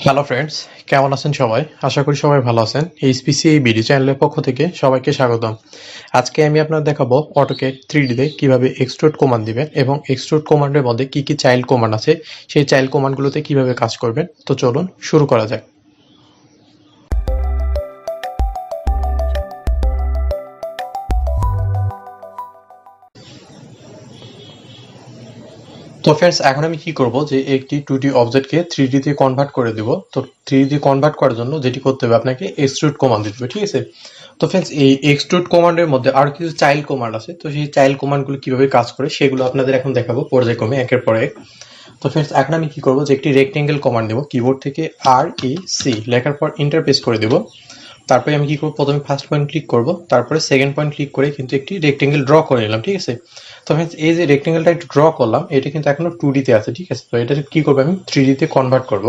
Hello friends, কেমন আছেন সবাই? আশা করি সবাই ভালো আছেন। এইচপিসি এই ভিডিও চ্যানেলের পক্ষ থেকে সবাইকে স্বাগতম। আজকে আমি আপনাদের দেখাবো অটোক্যাড 3D তে কিভাবে এক্সট্রুড কমান্ড দিবেন এবং এক্সট্রুড কমান্ডের মধ্যে কি কি চাইল্ড কমান্ড আছে সেই চাইল্ড কমান্ডগুলোতে কিভাবে কাজ করবেন। তো চলুন শুরু করা যাক। তো फ्रेंड्स এখন আমি কি করব যে একটি 2D অবজেক্টকে 3D তে কনভার্ট করে দেব। তো 3D কনভার্ট করার জন্য যেটি করতে হবে আপনাকে এক্সট্রুড কমান্ড দিতে হবে, ঠিক আছে? তো फ्रेंड्स এই এক্সট্রুড কমান্ডের মধ্যে আর কিছু চাইল্ড কমান্ড আছে। তো সেই চাইল্ড কমান্ডগুলো কিভাবে কাজ করে সেগুলো আপনাদের এখন দেখাবো পর্যায়ক্রমে একের পর এক। তো फ्रेंड्स এখন আমি কি করব যে একটি রেক্টেঙ্গেল কমান্ড দেব, কিবোর্ড থেকে REC লেখার পর এন্টার প্রেস করে দেব। তারপরে আমি কি করব, প্রথমে ফার্স্ট পয়েন্ট ক্লিক করব, তারপরে সেকেন্ড পয়েন্ট ক্লিক করে কিন্তু একটি রেক্টেঙ্গেল ড্র করে নিলাম, ঠিক আছে? তো फ्रेंड्स এই যে রেক্টেঙ্গেলটা একটু ড্র করলাম, এটা কিন্তু এখনো 2D তে আছে, ঠিক আছে? তো এটা কি করব, আমি 3D তে কনভার্ট করব।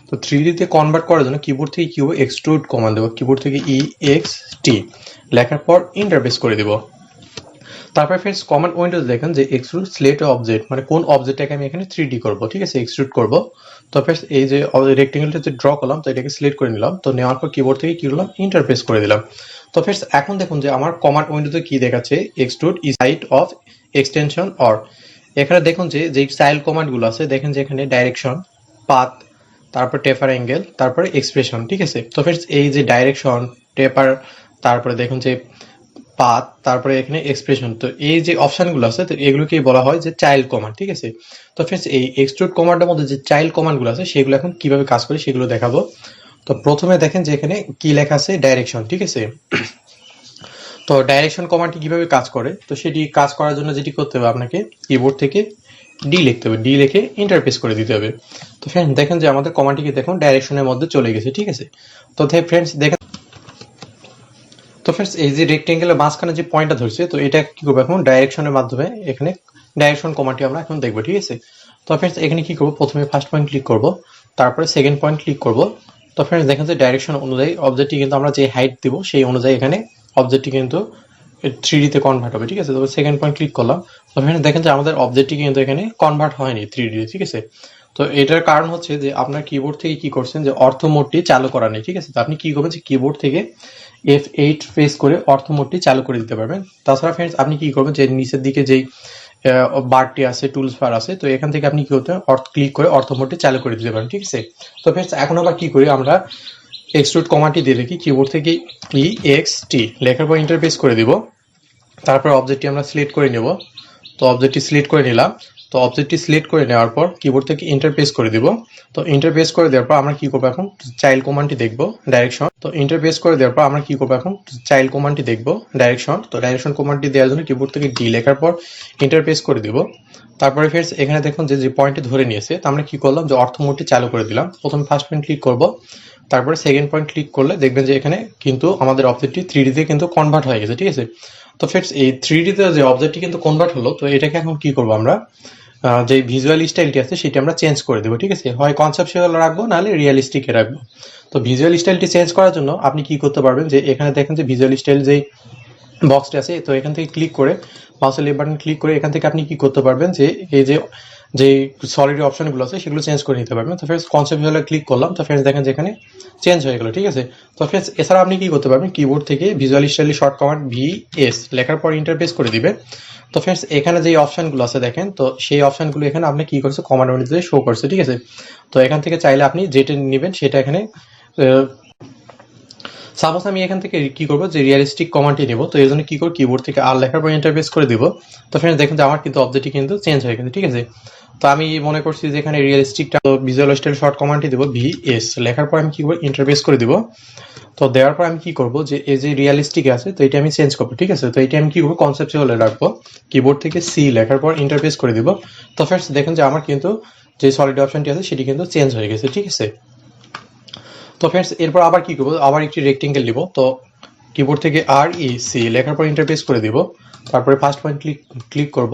তো 3D তে কনভার্ট করার জন্য কিবোর্ড থেকে কি হবে, এক্সট্রুড কমান্ড দেব, কিবোর্ড থেকে EXT লেখার পর এন্টার প্রেস করে দেব। তারপর फ्रेंड्स কমান্ড উইন্ডোতে দেখেন যে এক্সট্রুড সিলেক্ট অবজেক্ট, মানে কোন অবজেক্টটাকে আমি এখানে 3D করব, ঠিক আছে? এক্সট্রুড করব। তো फ्रेंड्स এই যে রেক্টেঙ্গেলটা যে ড্র করলাম, তো এটাকে সিলেক্ট করে নিলাম। তো নেওয়ার পর কিবোর্ড থেকে কি করলাম, এন্টার প্রেস করে দিলাম। তো फ्रेंड्स এখন দেখুন যে আমার কমান্ড উইন্ডোতে কি দেখাচ্ছে, extrude is side of extension or. এখানে দেখুন যে যে চাইল্ড কমান্ডগুলো আছে, দেখেন যে এখানে ডাইরেকশন, পাথ, তারপর টেপার অ্যাঙ্গেল, তারপরে এক্সপ্রেশন, ঠিক আছে? তো फ्रेंड्स এই যে ডাইরেকশন, টেপার, তারপরে দেখুন যে পাথ, তারপরে এখানে এক্সপ্রেশন, তো এই যে অপশনগুলো আছে তো এগুলোকেই বলা হয় যে চাইল্ড কমান্ড, ঠিক আছে? তো फ्रेंड्स এই এক্সট্রুড কমান্ডের মধ্যে যে চাইল্ড কমান্ডগুলো আছে সেগুলো এখন কিভাবে কাজ করে সেগুলো দেখাবো। তো প্রথমে দেখেন যে এখানে কি লেখা আছে, ডাইরেকশন, ঠিক আছে? তো ডাইরেকশন কমান্ডটি কিভাবে কাজ করে, তো সেটি কাজ করার জন্য যেটি করতে হবে, আপনাকে কিবোর্ড থেকে ডি লিখতে হবে, ডি লিখে এন্টার প্রেস করে দিতে হবে। তো फ्रेंड्स দেখেন যে আমাদের কমান্ডটিকে দেখুন ডাইরেকশনের মধ্যে চলে গেছে, ঠিক আছে? তো फ्रेंड्स দেখেন, তো फ्रेंड्स এই যে রেক্টেঙ্গেলের মাঝখানে যে পয়েন্টটা ধরছে, তো এটা কি করব, এখন ডাইরেকশনের মাধ্যমে এখানে ডাইরেকশন কমান্ডটি আমরা এখন দেখব, ঠিক আছে? তো फ्रेंड्स এখানে কি করব, প্রথমে ফার্স্ট পয়েন্ট ক্লিক করব, তারপরে সেকেন্ড পয়েন্ট ক্লিক করব। তো फ्रेंड्स দেখেন যে ডাইরেকশন অনুযায়ী অবজেক্টটি কিন্তু আমরা যে হাইট দিব সেই অনুযায়ী এখানে অবজেক্টটি কিন্তু 3D তে কনভার্ট হবে, ঠিক আছে? তো সেকেন্ড পয়েন্ট ক্লিক করলাম। তো फ्रेंड्स দেখেন যে আমাদের অবজেক্টটি কিন্তু এখানে কনভার্ট হয়নি 3D তে, ঠিক আছে? তো এটার কারণ হচ্ছে যে আপনার কিবোর্ড থেকে কি করছেন যে অর্থ মোডটি চালু করা নেই, ঠিক আছে? তো আপনি কি করবেন যে কিবোর্ড থেকে F8 প্রেস করে অর্থ মোডটি চালু করে দিতে পারবেন। তাছাড়া फ्रेंड्स আপনি কি করবেন যে নিচের দিকে যেই বারটি আছে, টুলস বার আছে, তো এখান থেকে আপনি কি করতে অর্থ ক্লিক করে অর্থ মোডটি চালু করে দিতে পারেন, ঠিক আছে? তো फ्रेंड्स এখন আবার কি করি, আমরা এক্সট্রুড কমান্ডটি দিয়ে লিখি, কিবোর্ড থেকে EXT লেখার পর এন্টার প্রেস করে দিব। তারপর অবজেক্টটি আমরা সিলেক্ট করে নেব। তো অবজেক্টটি সিলেক্ট করে নিলাম। তো অবজেক্টটি সিলেক্ট করে নেওয়ার পর কিবোর্ড থেকে এন্টার প্রেস করে দিব। তো এন্টার প্রেস করে দেওয়ার পর আমরা কি করব, এখন চাইল্ড কমান্ডটি দেখব, ডাইরেকশন। তো এন্টার প্রেস করে দেওয়ার পর আমরা কি করব, এখন চাইল্ড কমান্ডটি দেখব, ডাইরেকশন। তো ডাইরেকশন কমান্ডটি দেওয়ার জন্য কিবোর্ড থেকে ডি লেখার পর এন্টার প্রেস করে দিব। তারপরে फ्रेंड्स এখানে দেখুন যে যে পয়েন্টটি ধরে নিয়েছে, তো আমরা কি করলাম যে অর্থ মোডটি চালু করে দিলাম। প্রথমে ফার্স্ট পয়েন্ট ক্লিক করব, তারপরে সেকেন্ড পয়েন্ট ক্লিক করলে দেখবেন যে এখানে কিন্তু আমাদের অবজেক্টটি 3D তে কিন্তু কনভার্ট হয়ে গেছে, ঠিক আছে? তো फ्रेंड्स এই 3D তে যে অবজেক্টটি কিন্তু কনভার্ট হলো, তো এটাকে এখন কি করব, আমরা যে ভিজুয়াল স্টাইলটি আছে সেটা আমরা চেঞ্জ করে দেবো, ঠিক আছে? হয় কনসেপচুয়াল রাখবো, নাহলে রিয়েলিস্টিকে রাখবো। তো ভিজুয়াল স্টাইলটি চেঞ্জ করার জন্য আপনি কি করতে পারবেন, যে এখানে দেখেন যে ভিজুয়াল স্টাইল যেই বক্সটা আছে, তো এখান থেকে ক্লিক করে মাউসের লেফট বাটন ক্লিক করে এখান থেকে আপনি কি করতে পারবেন, যে এই যে যে সলিড অপশনগুলো আছে সেগুলো চেঞ্জ করে নিতে পারবেন। তো फ्रेंड्स কনসেপচুয়ালে ক্লিক করলাম, তো फ्रेंड्स দেখেন যে এখানে চেঞ্জ হয়ে গেল, ঠিক আছে? তো फ्रेंड्स এছাড়া আপনি কি করতে পারবেন, কিবোর্ড থেকে visual style short command VS লেখার পর এন্টার প্রেস করে দিবেন। তো फ्रेंड्स এখানে যে অপশনগুলো আছে দেখেন, তো সেই অপশনগুলো এখানে আপনি কি করছে, কমান্ড উইন্ডোতে শো করছে, ঠিক আছে? তো এখান থেকে চাইলে আপনি যেটা নেবেন সেটা এখানে সাপোজ আমি এখান থেকে কি করব, যে রিয়েলিস্টিক কমান্ডটি নেব। তো এর জন্য কি করব, কিবোর্ড থেকে আর লেখার পর এন্টার প্রেস করে দিব। তো फ्रेंड्स দেখেন যে আমার কিন্তু অবজেক্টটি কিন্তু চেঞ্জ হয়ে গেছে, ঠিক আছে? তো আমি মনে করছি যে এখানে রিয়েলিস্টিকটা, ভিজুয়াল স্টাইল শর্ট কমান্ডটি দেব, VS লেখার পর আমি কি করব, এন্টার প্রেস করে দিব। তো দেওয়ার পর আমি কি করব, যে এই যে রিয়েলিস্টিক আছে, তো এটা আমি চেঞ্জ করব, ঠিক আছে? তো এটা আমি কি করব, কনসেপচুয়ালে রাখবো, কিবোর্ড থেকে C লেখার পর এন্টার প্রেস করে দিব। তো फ्रेंड्स দেখেন যে আমার কিন্তু যে সলিড অপশনটি আছে সেটি কিন্তু চেঞ্জ হয়ে গেছে, ঠিক আছে? তো फ्रेंड्स এরপর আবার কি করব, আবার একটি রেক্টেঙ্গেল নিব। তো কিবোর্ড থেকে REC লেখার পর এন্টার প্রেস করে দিব। তারপরে ফার্স্ট পয়েন্ট ক্লিক করব,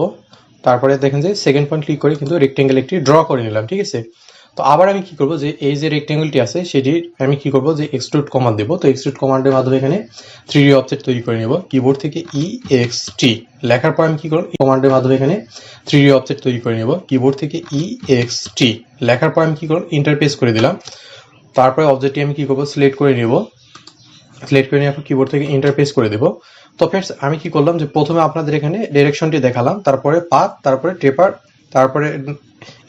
তারপরে দেখেন যে সেকেন্ড পয়েন্ট ক্লিক করে কিন্তু রেক্টেঙ্গেল একটি ড্র করে নিলাম, ঠিক আছে? তো আবার আমি কি করব, যে এই যে রেক্টেঙ্গেলটি আছে সেটি আমি কি করব, যে এক্সট্রুড কমান্ড দেব। তো এক্সট্রুড কমান্ডের মাধ্যমে এখানে 3D অবজেক্ট তৈরি করে নেব। কিবোর্ড থেকে EXT লেখার পর আমি কি করব, কমান্ডের মাধ্যমে এখানে 3D অবজেক্ট তৈরি করে নেব। কিবোর্ড থেকে EXT লেখার পর আমি কি করব, এন্টার প্রেস করে দিলাম। তারপরে অবজেক্টটি আমি কি করব, সিলেক্ট করে নিব। সিলেক্ট করে নিয়ে কিবোর্ড থেকে ইন্টারফেস করে দেব। তো ফ্রেন্ডস আমি কি করলাম যে প্রথমে আপনাদের এখানে ডিরেকশনটি দেখালাম, তারপরে পাথ, তারপরে টেপার, তারপরে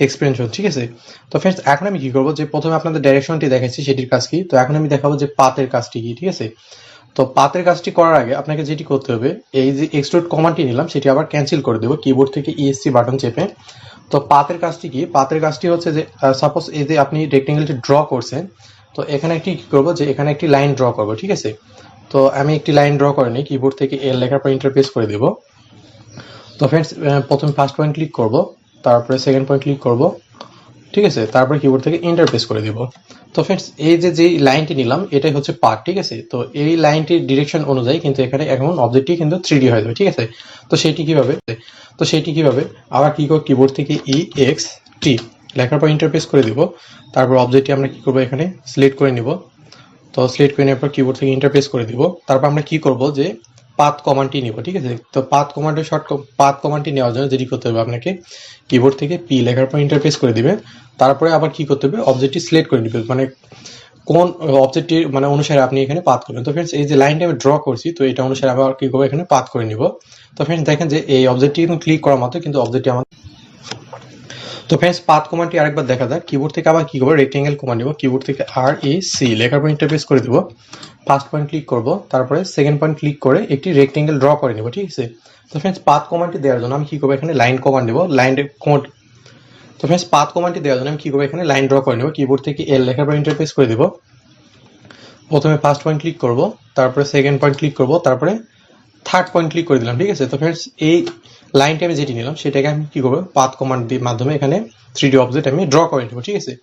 এক্সপেনশন, ঠিক আছে। তো ফ্রেন্ডস এখন আমি কি করব যে প্রথমে আপনাদের ডাইরেকশনটি দেখাচ্ছি সেটির কাজ কি, তো এখন আমি দেখাবো যে পাথের কাজটি কি, ঠিক আছে। তো পাথের কাজটি করার আগে আপনাকে যেটি করতে হবে, এই যে এক্সট্রুড কমান্ডটি নিলাম সেটি আবার ক্যান্সেল করে দেবো কিবোর্ড থেকে ইএসসি বাটন চেপে। তো পাথের কাজটি কি, পাথের কাজটি হচ্ছে যে সাপোজ এই যে আপনি রেক্টেঙ্গেলটি ড্র করছেন, তো এখানে একটি কি করবো যে এখানে একটি লাইন ড্র করবো, ঠিক আছে। তো আমি একটি লাইন ড্র করে নিই, কিবোর্ড থেকে এল লেখার পর ইন্টারফেস করে দেব। তো ফ্রেন্ডস প্রথমে ফার্স্ট পয়েন্ট ক্লিক করব, তারপরে সেকেন্ড পয়েন্ট ক্লিক করব, ঠিক আছে, তারপরে কিবোর্ড থেকে ইন্টারফেস করে দিব। তো ফ্রেন্ডস এই যে লাইনটি নিলাম এটাই হচ্ছে পার্ট, ঠিক আছে। তো এই লাইনটির ডিরেকশন অনুযায়ী কিন্তু এখানে এখন অবজেক্টটি কিন্তু 3D হয়ে যাবে, ঠিক আছে। তো সেটি কিভাবে আবার কি করব, কিবোর্ড থেকে EXT লেখার পর ইন্টারফেস করে দিব। তারপর অবজেক্টটি আমরা কি করব, এখানে সিলেক্ট করে নিব। তো সিলেক্ট করে নেওয়ার পর কিবোর্ড থেকে ইন্টারফেস করে দিব। তারপর আমরা কি করব যে পাথ কমান্ডটি নিব, ঠিক আছে। তো পাথ কমান্ডের পাথ কমান্ডটি নেওয়ার জন্য যেটি করতে হবে আপনাকে কিবোর্ড থেকে পি লেখার পর ইন্টারফেস করে দিবেন। তারপরে আবার কি করতে হবে, অবজেক্টটি সিলেক্ট করে নেবেন, মানে কোন অবজেক্টটির মানে অনুসারে আপনি এখানে পাথ করবেন। তো ফ্রেন্ডস এই যে লাইনটা আমি ড্র করছি, তো এটা অনুসারে আবার কি করবো, এখানে পাথ করে নিব। তো ফ্রেন্ডস দেখেন যে এই অবজেক্টটি কিন্তু ক্লিক করার মতো কিন্তু অবজেক্টটি আমার। তো ফ্রেন্ডস পাথ কমান্ডটি আরেকবার দেখা যাক, কিবোর্ড থেকে আবার কি করবো, রেক্টেঙ্গেল কমান্ড নিব, কিবোর্ড থেকে REC লেখার পর ইন্টারফেস করে দিব। ফার্স্ট পয়েন্ট ক্লিক করব, তারপরে সেকেন্ড পয়েন্ট ক্লিক করে একটি রেক্টেঙ্গেল ড্র করে নিব, ঠিক আছে। তো ফ্রেন্ডস পাথ কমান্ডটি দেওয়ার জন্য আমি কি করবো, এখানে লাইন কমান্ড নেব, তো ফ্রেন্ডস পাথ কমান্ডটি দেওয়ার জন্য আমি কি করবো, এখানে লাইন ড্র করে নেব, কিবোর্ড থেকে এল লেখার পর ইন্টারফেস করে দিব। প্রথমে ফার্স্ট পয়েন্ট ক্লিক করব, তারপরে সেকেন্ড পয়েন্ট ক্লিক করব, তারপরে থার্ড পয়েন্ট ক্লিক করে দিলাম, ঠিক আছে। তো ফ্রেন্ডস এই লাইনটা আমি যেটি নিলাম সেটাকে আমি কি করবো, পাথ কমান্ড দিয়ে মাধ্যমে এখানে 3D অবজেক্ট আমি ড্র করে নেব, ঠিক আছে।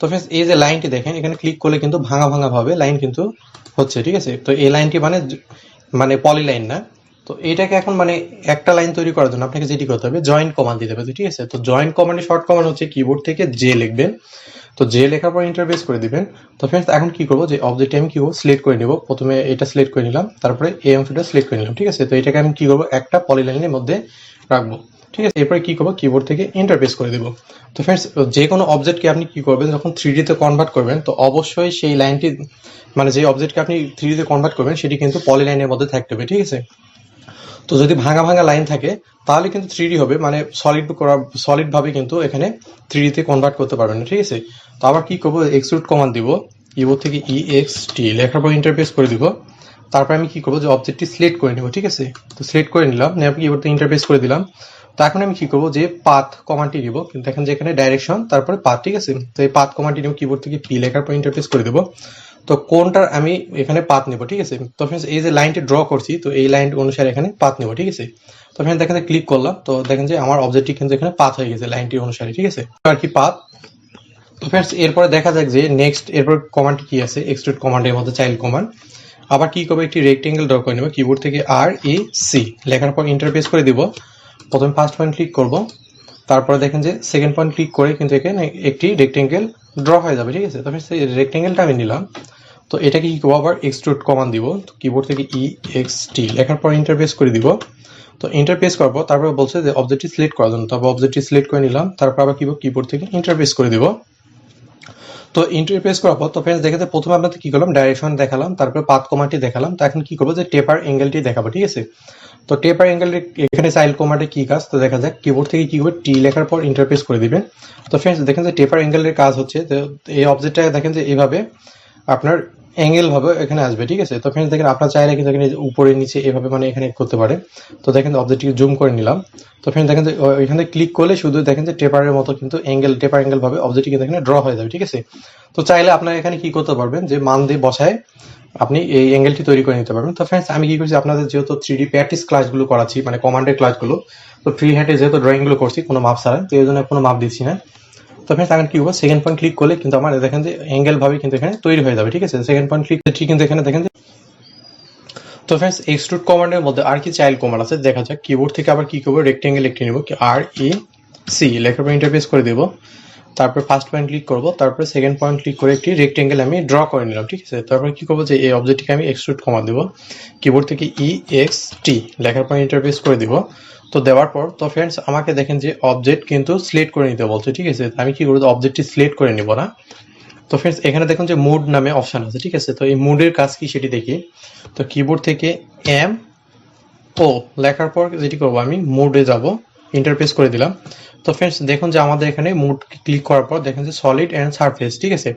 তো ফ্রেন্ডস এই যে লাইনটি দেখেন, এখানে ক্লিক করলে কিন্তু ভাঙা ভাঙা ভাবে লাইন কিন্তু হচ্ছে, ঠিক আছে। তো এই লাইনটি মানে পলি লাইন না। তো এটাকে এখন মানে একটা লাইন তৈরি করার জন্য আপনাকে যেটি করতে হবে, জয়েন্ট কমান্ড দিতে হবে, ঠিক আছে। তো জয়েন্ট কমান্ডের শর্ট কমান্ড হচ্ছে কিবোর্ড থেকে জে লিখবেন। তো জে লেখার পর ইন্টারফেস করে দিবেন। তো ফ্রেন্ডস এখন কি করবো, যে অবজেক্টটি আমি কি করবো, সিলেক্ট করে নিব। প্রথমে এটা সিলেক্ট করে নিলাম, তারপরে এই অংশটা সিলেক্ট করে নিলাম, ঠিক আছে। তো এটাকে আমি কি করবো, একটা পলিলাইনের মধ্যে রাখবো, ঠিক আছে। এরপরে কি করবো, কিবোর্ড থেকে ইন্টারফেস করে দিব। তো ফ্রেন্ডস যে কোনো অবজেক্টকে আপনি কি করবেন, যখন 3D তে কনভার্ট করবেন, তো অবশ্যই সেই লাইনটি মানে যে অবজেক্টকে আপনি 3D তে কনভার্ট করবেন সেটি কিন্তু পলিলাইনের মধ্যে থাকতে হবে, ঠিক আছে। তো যদি ভাঙা ভাঙা লাইন থাকে তাহলে কিন্তু 3D হবে, মানে সলিড ভাবে কিন্তু এখানে 3D তে কনভার্ট করতে পারবেন না, ঠিক আছে। তো আবার কি করবো, এক্সট্রুড কমান্ড দিব, কিবোর্ড থেকে EXT লেখার পর ইন্টারফেস করে দিব। তারপর আমি কি করবো, যে অবজেক্টটি সিলেক্ট করে নেব, ঠিক আছে। তো সিলেক্ট করে নিলাম, কিবোর্ড থেকে ইন্টারফেস করে দিলাম। তো এখন আমি কি করবো, যে পাথ কমান্ডটি নিব, কিন্তু এখন যে এখানে ডাইরেকশন তারপরে পাথ, ঠিক আছে। তো এই পাথ কমান্ডটি নিব, কিবোর্ড থেকে পি লেখার পর ইন্টারফেস করে দেবো। তো কোনটার আমি এখানে পাথ নেব, ঠিক আছে। তো ফ্রেন্ডস এই যে লাইনটি ড্র করছি, তো এই লাইন অনুসারে এখানে পাথ নেব, ঠিক আছে। তো এখানে দেখেন ক্লিক করলাম, তো দেখেন যে আমার অবজেক্টটি কিন্তু এখানে পাথ হয়ে গেছে লাইনটি অনুসারে, ঠিক আছে, আর কি পাথ। তো ফ্রেন্ডস এরপরে দেখা যাক যে নেক্সট এরপর কমান্ড কি আছে, এক্সট্রুড কমান্ডের মধ্যে চাইল্ড কমান্ড। আবার কি করবো, একটি রেক্টেঙ্গেল ড্র করে নেব, কিবোর্ড থেকে REC লেখার পর ইন্টারফেস করে দিব। প্রথমে ফার্স্ট পয়েন্ট ক্লিক করব, তারপরে দেখেন যে সেকেন্ড পয়েন্ট ক্লিক করে কিন্তু এখানে একটি রেক্টেঙ্গেল ড্র হয়ে যাবে, ঠিক আছে। তবে সেই রেক্টেঙ্গেলটা আমি নিলাম। তো এটাকে কি করবো, আবার এক্সট্রুড কমান্ড দিব, কিবোর্ড থেকে EXT লেখার পর ইন্টারফেস করে দিব। তো ইন্টারফেস করবো, তারপর বলছে যে অবজেক্টটি সিলেক্ট করার জন্য, তবে অবজেক্টটি সিলেক্ট করে নিলাম। তারপর আবার কিবোর্ড থেকে ইন্টারফেস করে দিব। তো ইন্টারফেস করার পর তো ফ্রেন্ডস দেখে প্রথমে আপনাদের কি করলাম, ডাইরেকশন দেখালাম, তারপরে পাথ কমান্ডটি দেখালাম। তো এখন কি করবো, যে টেপার অ্যাঙ্গেলটি দেখাবো, ঠিক আছে। তো টেপার অ্যাঙ্গেল এখানে চাইল্ড কমান্ডে কি কাজ, তো দেখা যাক, কিবোর্ড থেকে কি করবে, টি লেখার পর ইন্টারফেস করে দিবেন। তো ফ্রেন্ডস দেখেন যে টেপার অ্যাঙ্গেলের কাজ হচ্ছে, এই অবজেক্টটা দেখেন যে এইভাবে আপনার অ্যাঙ্গেল ভাবে এখানে আসবে, ঠিক আছে। তো ফ্রেন্ডস দেখেন আপনার চাইলে কিন্তু এখানে উপরে নিচে এভাবে মানে এখানে করতে পারে। তো দেখেন অবজেক্টটিকে জুম করে নিলাম। তো ফ্রেন্ডস দেখেন যে এখানে ক্লিক করলে শুধু দেখেন যে টেপারের মতো কিন্তু টেপার অ্যাঙ্গেল ভাবে অবজেক্টটি কিন্তু এখানে ড্র হয়ে যাবে, ঠিক আছে। তো চাইলে আপনারা এখানে কি করতে পারবেন, যে মান দিয়ে বসায় আপনি এই অ্যাঙ্গেলটি তৈরি করে নিতে পারবেন। তো ফ্রেন্ডস আমি কি করছি, আপনাদের যেহেতু 3D প্র্যাকটিস ক্লাসগুলো করাচ্ছি, মানে কমান্ডের ক্লাসগুলো, তো ফ্রি হ্যান্ডে যেহেতু ড্রয়িংগুলো করছি কোনো মাপ ছাড়া, তো এই জন্য কোনো মাপ দিচ্ছি না। তো ফ্রেন্ডস এখন কি করবো, সেকেন্ড পয়েন্ট ক্লিক করলে কিন্তু আমার দেখেন যে অ্যাঙ্গেল ভাবে কিন্তু এখানে তৈরি হয়ে যাবে, ঠিক আছে। সেকেন্ড পয়েন্ট ক্লিক ঠিক কিন্তু এখানে দেখেন যে। তো ফ্রেন্ডস এক্সট্রুড কমান্ডের মধ্যে আর কি চাইল্ড কমান্ড আছে দেখা যাক। কিবোর্ড থেকে আবার কি করবো, রেক্টেঙ্গেল একটি নেব, REC লেখার পর ইন্টারফেস করে দেবো। তারপর ফার্স্ট পয়েন্ট ক্লিক করবো, তারপরে সেকেন্ড পয়েন্ট ক্লিক করে একটি রেক্টেঙ্গেল আমি ড্র করে নিলাম, ঠিক আছে। তারপর কি করবো, যে এই অবজেক্টটিকে আমি এক্সট্রুড কমান্ড দেবো, কিবোর্ড থেকে EXT লেখার পর ইন্টারফেস করে দিব। তো দেওয়ার পর তো ফ্রেন্ডস আমাকে দেখেন যে অবজেক্ট কিন্তু সিলেক্ট করে নিতে বলছে, ঠিক আছে। আমি কি করবো, অবজেক্টটি সিলেক্ট করে নিব না, তো ফ্রেন্ডস এখানে দেখুন যে মুড নামে অপশন আছে, ঠিক আছে। তো এই মুডের কাজ কি সেটি দেখি। তো কিবোর্ড থেকে এম ও লেখার পর যেটি করবো আমি মুডে যাব, ইন্টারফেস করে দিলাম। তো ফ্রেন্ডস দেখুন যে আমাদের এখানে মুড ক্লিক করার পর দেখেন যে সলিড অ্যান্ড সারফেস, ঠিক আছে।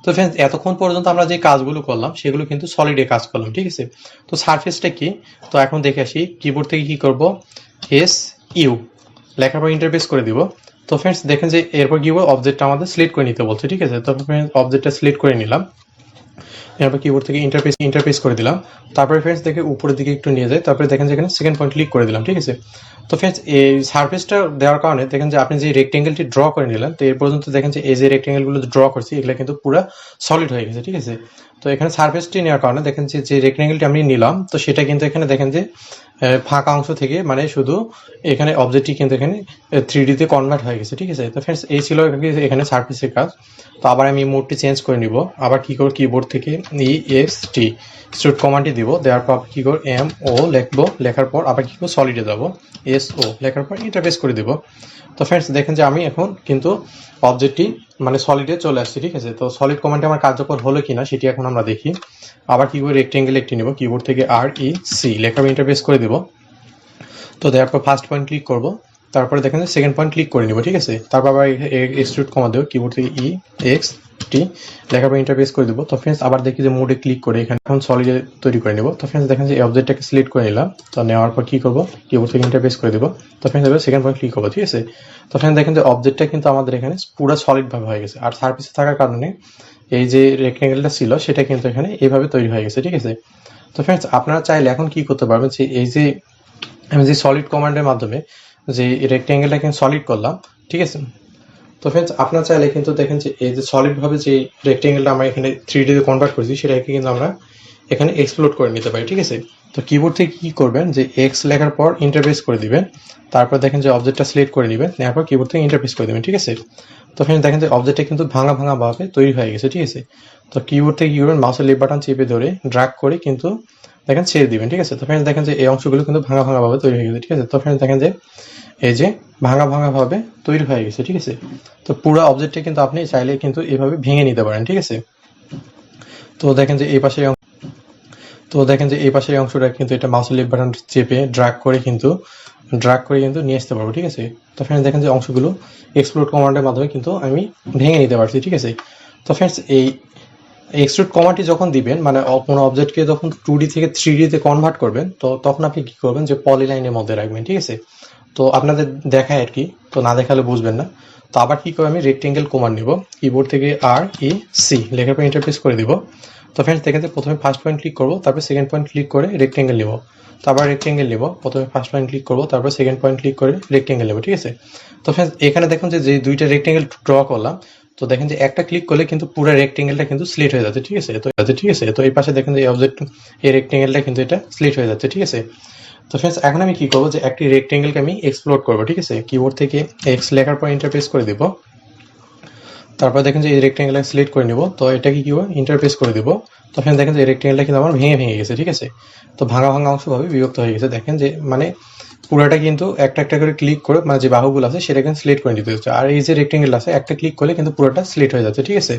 তো ফ্রেন্ডস এতক্ষণ পর্যন্ত আমরা যে কাজগুলো করলাম সেগুলো কিন্তু সলিডে কাজ করলাম, ঠিক আছে। তো সারফেসটা কি, তো এখন দেখে আসি। কিবোর্ড থেকে কি করব, এস ইউ লেখার পর ইন্টারফেস করে দিব। তো ফ্রেন্ডস দেখেন যে এরপর কি অবজেক্টটা আমাদের সিলেক্ট করে নিতে বলছে, ঠিক আছে। তো ফ্রেন্ডস অবজেক্টটা সিলেক্ট করে নিলাম, এরপর কিবোর্ড থেকে ইন্টারফেস করে দিলাম। তারপরে ফ্রেন্ডস দেখে উপরের দিকে একটু নিয়ে যায়, তারপরে দেখেন যে এখানে সেকেন্ড পয়েন্ট ক্লিক করে দিলাম, ঠিক আছে। তো ফ্রেন্ডস এই সারফেসটা দেওয়ার কারণে দেখেন যে আপনি যে রেক্টেঙ্গেলটি ড্র করে নিলেন, তো এর পর্যন্ত দেখেন যে এই যে রেক্টেঙ্গেলগুলো ড্র করছি এগুলো কিন্তু পুরো সলিড হয়ে গেছে, ঠিক আছে। তো এখানে সারফেসটি নেওয়ার কারণে দেখেন যে রেক্টেঙ্গেলটি আমি নিলাম, তো সেটা কিন্তু এখানে দেখেন যে ফাঁকা অংশ থেকে মানে শুধু এখানে অবজেক্টটি কিন্তু এখানে 3D তে কনভার্ট হয়ে গেছে, ঠিক আছে। তো ফ্রেন্ডস এই ছিল এখানে সারফেসের কাজ। তো আবার আমি মোডটি চেঞ্জ করে নিব, আবার কি করব কিবোর্ড থেকে EXT স্টুড কমান্ডটি দিব, দেওয়ার পর কি করব MO লিখবো, লেখার পর আবার কি করব সলিডে যাব, SO লেখার পর ইন্টারফেস করে দিব। তো ফ্রেন্ডস দেখেন যে আমি এখন কিন্তু অবজেক্টটি মানে সলিডে চলে আসছে, ঠিক আছে। তো সলিড কমান্ডে আমার কার্যকর হলো কিনা সেটি এখন আমরা দেখি। আবার কি করে রেক্টেঙ্গেল একটি নেব, কিবোর্ড থেকে REC লেখার পর ইন্টারফেস করে দিব। তো দেওয়ার পর ফার্স্ট পয়েন্ট ক্লিক করব, তারপরে দেখেন যে সেকেন্ড পয়েন্ট ক্লিক করে নিব, ঠিক আছে। তারপর আবার এক্সট্রুড কমা দেবো, কিবোর্ড থেকে EXT লেখার পর ইন্টারফেস করে দিব। তো ফ্রেন্ডস আবার দেখি যে মোডে ক্লিক করে এখানে এখন সলিডে তৈরি করে নিব। তো ফ্রেন্ডস দেখেন যে এই অবজেক্টটাকে সিলেক্ট করে নিলাম, তো নেওয়ার পর কি করব কিবোর্ড থেকে ইন্টারফেস করে দিব। তো ফ্রেন্ডস এবার সেকেন্ড পয়েন্ট ক্লিক করবো, ঠিক আছে। তো ফ্রেন্ডস দেখেন যে অবজেক্টটা কিন্তু আমাদের এখানে পুরো সলিড ভাবে হয়ে গেছে, আর সারফেসে থাকার কারণে এই যে রেক্টেঙ্গেলটা ছিল সেটা কিন্তু এখানে এইভাবে তৈরি হয়ে গেছে, ঠিক আছে। তো ফ্রেন্ডস আপনারা চাইলে এখন কি করতে পারবেন, যে এই যে আমি যে সলিড কমান্ডের মাধ্যমে যে রেক্টেঙ্গেলটা কিন্তু সলিড করলাম, ঠিক আছে। তো ফ্রেন্ডস আপনারা চাইলে কিন্তু দেখেন যে এই যে সলিড ভাবে যে রেক্টেঙ্গেলটা আমরা এখানে 3D তে কনভার্ট করেছি সেটাকে কিন্তু আমরা এখানে এক্সপ্লোড করে নিতে পারি, ঠিক আছে। তো কিবোর্ড থেকে কি করবেন, যে এক্স লেখার পর ইন্টারফেস করে দিবেন, তারপর দেখেন যে অবজেক্টটা সিলেক্ট করে নেবেন, নেওয়ার পর কিবোর্ড থেকে ইন্টারফেস করে দেবেন, ঠিক আছে। তো ফ্রেন্ডস দেখেন যে অবজেক্টটা কিন্তু ভাঙা ভাঙা ভাবে তৈরি হয়ে গেছে, ঠিক আছে। তো কিবোর্ড থেকে কি করবেন, মাউসের লেফট বাটন চেপে ধরে ড্র্যাগ করে কিন্তু দেখেন ছেড়ে দিবেন, ঠিক আছে। তো ফ্রেন্ডস দেখেন যে এই অংশগুলো কিন্তু ভাঙা ভাঙা ভাবে তৈরি হয়ে গেছে, ঠিক আছে। তো ফ্রেন্ডস দেখেন যে এই যে ভাঙা ভাঙা ভাবে তৈরি হয়ে গেছে, ঠিক আছে। তো পুরো অবজেক্টটা কিন্তু আপনি চাইলে কিন্তু এইভাবে ভেঙে নিতে পারেন, ঠিক আছে। তো দেখেন যে এই পাশে এই পাশের অংশটা কিন্তু এটা মাউসের লেফট বাটন চেপে ড্র্যাগ করে কিন্তু নিয়ে আসতে পারবো, ঠিক আছে। তো ফ্রেন্ডস দেখেন যে অংশগুলো এক্সপ্লোড কমান্ডের মাধ্যমে কিন্তু আমি ভেঙে নিতে পারছি, ঠিক আছে। তো ফ্রেন্ডস এই এক্সট্রুড কমান্ডটি যখন দিবেন মানে কোনো অবজেক্টকে যখন 2D থেকে 3D তে কনভার্ট করবেন, তো তখন আপনি কি করবেন, যে পলিলাইনের মধ্যে রাখবেন, ঠিক আছে। তো আপনাদের দেখায় আর কি, তো না দেখালে বুঝবেন না। তো আবার কি করবো, আমি রেক্টেঙ্গেল কমান্ড নিব, কিবোর্ড থেকে REC লেখার পর ইন্টারফেস করে দিব। তো ফ্রেন্ডস দেখেন যে প্রথমে ফার্স্ট পয়েন্ট ক্লিক করবো, তারপর সেকেন্ড পয়েন্ট ক্লিক করে রেক্টেঙ্গেল নিব, তারপর রেক্টেঙ্গেল নিব, প্রথমে ফার্স্ট পয়েন্ট ক্লিক করবো, তারপর সেকেন্ড পয়েন্ট ক্লিক করে রেক্টেঙ্গেল নেব, ঠিক আছে। তো ফ্রেন্ডস এখানে দেখুন যে দুইটা রেক্টেঙ্গেল ড্র করলাম, তো দেখেন যে একটা ক্লিক করলে কিন্তু পুরো রেক্টেঙ্গেলটা কিন্তু স্লিট হয়ে যাচ্ছে, ঠিক আছে। তো এই পাশে দেখেন যে এই অবজেক্ট এই রেক্টেঙ্গেলটা কিন্তু এটা স্লিট হয়ে যাচ্ছে, ঠিক আছে। তো ফ্রেন্ডস এখন আমি কি করবো, যে একটি রেক্টেঙ্গেলকে আমি এক্সপ্লোর করবো, ঠিক আছে। কিবোর্ড থেকে এক্স লেখার পর ইন্টারফেস করে দিব, তারপর দেখেন যে এই রেক্টেঙ্গেলটা সিলেক্ট করে নিব, তো এটাকে কি হবে ইন্টারফেস করে দিব। তো ফ্রেন্ডস দেখেন যে এই রেক্টেঙ্গেলটা কিন্তু আমার ভেঙে গেছে, ঠিক আছে। তো ভাঙা ভাঙা অংশভাবে বিভক্ত হয়ে গেছে, দেখেন যে মানে পুরোটা কিন্তু একটা একটা করে ক্লিক করে মানে যে বাহুগুলো আছে সেটা কিন্তু সিলেক্ট করে নিতে হচ্ছে, আর এই যে রেক্টেঙ্গেল আছে একটা ক্লিক করলে কিন্তু পুরোটা সিলেক্ট হয়ে যাচ্ছে, ঠিক আছে।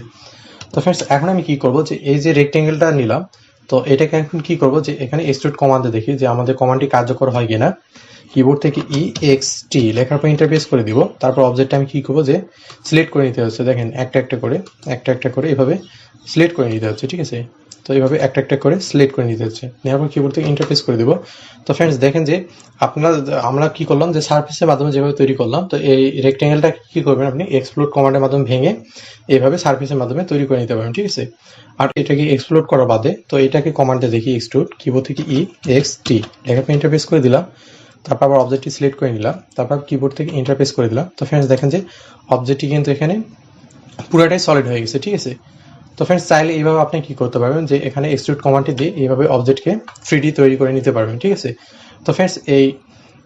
তো ফ্রেন্ডস এখন আমি কি করব, যে এই যে রেক্টেঙ্গেলটা নিলাম, তো এটাকে এখন কি করব, যে এখানে এক্সট্রুড কমান্ডে দেখি যে আমাদের কমান্ডটি কার্যকর হয় কিনা। কিবোর্ড থেকে EXT লেখার পর ইন্টারফেস করে দিব, তারপর অবজেক্টটা আমি কি করবো, যে সিলেক্ট করে নিতে হচ্ছে, দেখেন একটা একটা করে এভাবে সিলেক্ট করে নিতে হচ্ছে, ঠিক আছে। তো এইভাবে একটা একটা করে সিলেক্ট করে নিতে হচ্ছে, নেওয়ার পর কিবোর্ড থেকে ইন্টারফেস করে দিব। তো ফ্রেন্ডস দেখেন যে আমরা কি করলাম, যে সারফেসের মাধ্যমে যেভাবে তৈরি করলাম, তো এই রেক্টেঙ্গেলটা কি করবেন আপনি এক্সপ্লোড কমান্ডের মাধ্যমে ভেঙে এইভাবে সারফেসের মাধ্যমে তৈরি করে নিতে পারবেন, ঠিক আছে। আর এটাকে এক্সপ্লোড করা বাদে তো এটাকে কমান্ডে দেখি এক্সট্রুড, কিবোর্ড থেকে EXT লেখার পর ইন্টারফেস করে দিলাম, তারপর আবার অবজেক্টটি সিলেক্ট করে নিলাম, তারপর কিবোর্ড থেকে ইন্টারফেস করে দিলাম। তো ফ্রেন্ডস দেখেন যে অবজেক্টটি কিন্তু এখানে পুরোটাই সলিড হয়ে গেছে, ঠিক আছে। তো ফ্রেন্ডস চাইলে এইভাবে আপনি কি করতে পারবেন, যে এখানে এক্সট্রুড কমান্ডটি দিয়ে এইভাবে অবজেক্টকে 3D তৈরি করে নিতে পারবেন, ঠিক আছে। তো ফ্রেন্ডস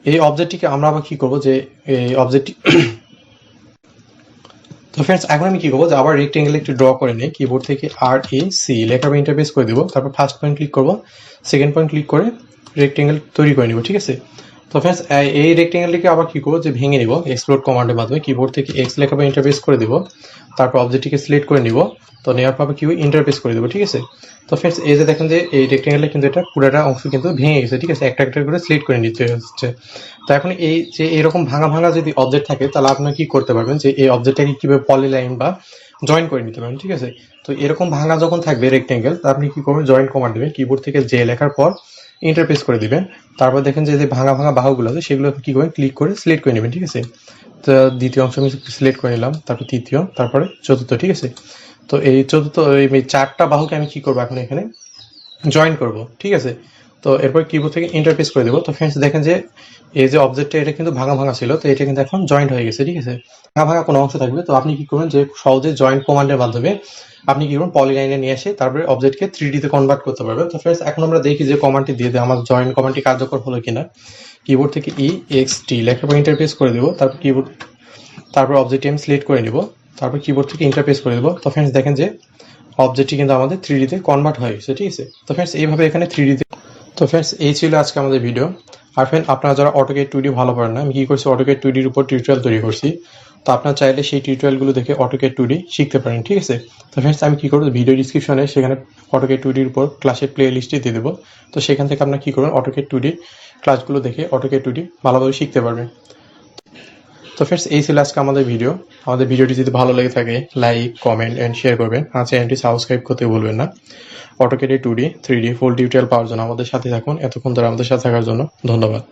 এই অবজেক্টটিকে আমরা আবার কি করবো, যে এই অবজেক্টটি তো ফ্রেন্ডস এখন আমি কি করবো, যে আবার রেক্টেঙ্গেল একটু ড্র করে নিই, কিবোর্ড থেকে REC লেখার পর ইন্টারফেস করে দিব, তারপর ফার্স্ট পয়েন্ট ক্লিক করবো, সেকেন্ড পয়েন্ট ক্লিক করে রেক্টেঙ্গেল তৈরি করে নিব, ঠিক আছে। তো ফ্রেন্ডস এই রেক্টেঙ্গেলটিকে আবার কি করবো, যে ভেঙে নিব এক্সপ্লোড কমান্ডের মাধ্যমে। কিবোর্ড থেকে এক্স লেখা বা ইন্টারফেস করে দিব, তারপর অবজেক্টটিকে সিলেক্ট করে নিব। তো নেওয়ার পর কি ইন্টারফেস করে দেবো, ঠিক আছে। তো ফ্রেন্ডস এই যে দেখেন যে এই রেক্টেঙ্গেলটা কিন্তু এটা পুরোটা অংশ কিন্তু ভেঙে গেছে, ঠিক আছে, একটা একটা করে সিলেক্ট করে নিতে হচ্ছে। তো এখন এই যে এরকম ভাঙা ভাঙা যদি অবজেক্ট থাকে, তাহলে আপনারা কি করতে পারবেন, যে এই অবজেক্টটাকে কিভাবে পলিলাইন বা জয়েন করে নিতে পারেন, ঠিক আছে। তো এরকম ভাঙা যখন থাকবে রেক্টেঙ্গেল, তা আপনি কি করবেন, জয়েন কমান্ড দেবেন, কিবোর্ড থেকে জে লেখার পর ইন্টারফেস করে দিবেন। তারপর দেখেন যে ভাঙা ভাঙা বাহুগুলো আছে, সেগুলো কি করবেন, ক্লিক করে সিলেক্ট করে নেবেন, ঠিক আছে। তো দ্বিতীয় অংশ আমি সিলেক্ট করে নিলাম, তারপর তৃতীয়, তারপরে চতুর্থ, ঠিক আছে। তো এই চতুর্থ এই চারটা বাহুকে আমি কি করবো, এখন এখানে জয়েন করব, ঠিক আছে। তো এরপর কিবোর্ড থেকে ইন্টারফেস করে দেবো। তো ফ্রেন্ডস দেখেন যে এই যে অবজেক্টটা, এটা কিন্তু ভাঙা ভাঙা ছিল, তো এটা কিন্তু এখন জয়েন্ট হয়ে গেছে, ঠিক আছে। ভাঙা ভাঙা কোনো অংশ থাকবে, তো আপনি কি করবেন, যে সহজে জয়েন্ট কমান্ডের মাধ্যমে আপনি কি করবেন, পলিলাইনে নিয়ে এসে তারপরে অবজেক্টকে 3D তে কনভার্ট করতে পারবেন। তো ফ্রেন্ডস এখন আমরা দেখি যে কমান্ডটি দিয়ে দেয় আমার জয়েন্ট কমান্ডটি কার্যকর হলো কিনা। কিবোর্ড থেকে EXT লেখার পর ইন্টারফেস করে দেবো, তারপর অবজেক্টটি আমি সিলেক্ট করে নিব, তারপর কিবোর্ড থেকে ইন্টারফেস করে দেবো। তো ফ্রেন্ডস দেখেন যে অবজেক্টটি কিন্তু আমাদের 3D তে কনভার্ট হয়ে গেছে, ঠিক আছে। তো ফ্রেন্ডস এইভাবে এখানে 3D তে। তো ফ্রেন্ডস এই ছিল আজকে আমাদের ভিডিও। আর ফ্রেন্ড আপনারা যারা অটোক্যাড 2D ভালো পারেন না, আমি কি করছি, অটোক্যাড 2Dর উপর টিউটোরিয়াল তৈরি করছি। তো আপনারা চাইলে সেই টিউটোরিয়ালগুলো দেখে অটোক্যাড 2D শিখতে পারেন, ঠিক আছে। তো ফ্রেন্ডস আমি কি করবো, ভিডিও ডিসক্রিপশনে সেখানে অটোক্যাড 2Dর উপর ক্লাসের প্লে লিস্টে দিয়ে দেবো। তো সেখান থেকে আপনারা কি করবেন, অটোক্যাড 2D ক্লাসগুলো দেখে অটোক্যাড 2D ভালোভাবে শিখতে পারবেন। তো ফ্রেন্ডস এই ছিল আজকে আমাদের ভিডিও। আমাদের ভিডিওটি যদি ভালো লেগে থাকে, লাইক, কমেন্ট অ্যান্ড শেয়ার করবেন। আর চ্যানেলটি সাবস্ক্রাইব করতে ভুলবেন না। অটোক্যাড 2D 3D ফুল টিউটোরিয়াল পাওয়ার জন্য আমাদের সাথে থাকুন। এতক্ষণ ধরে আমাদের সাথে থাকার জন্য ধন্যবাদ।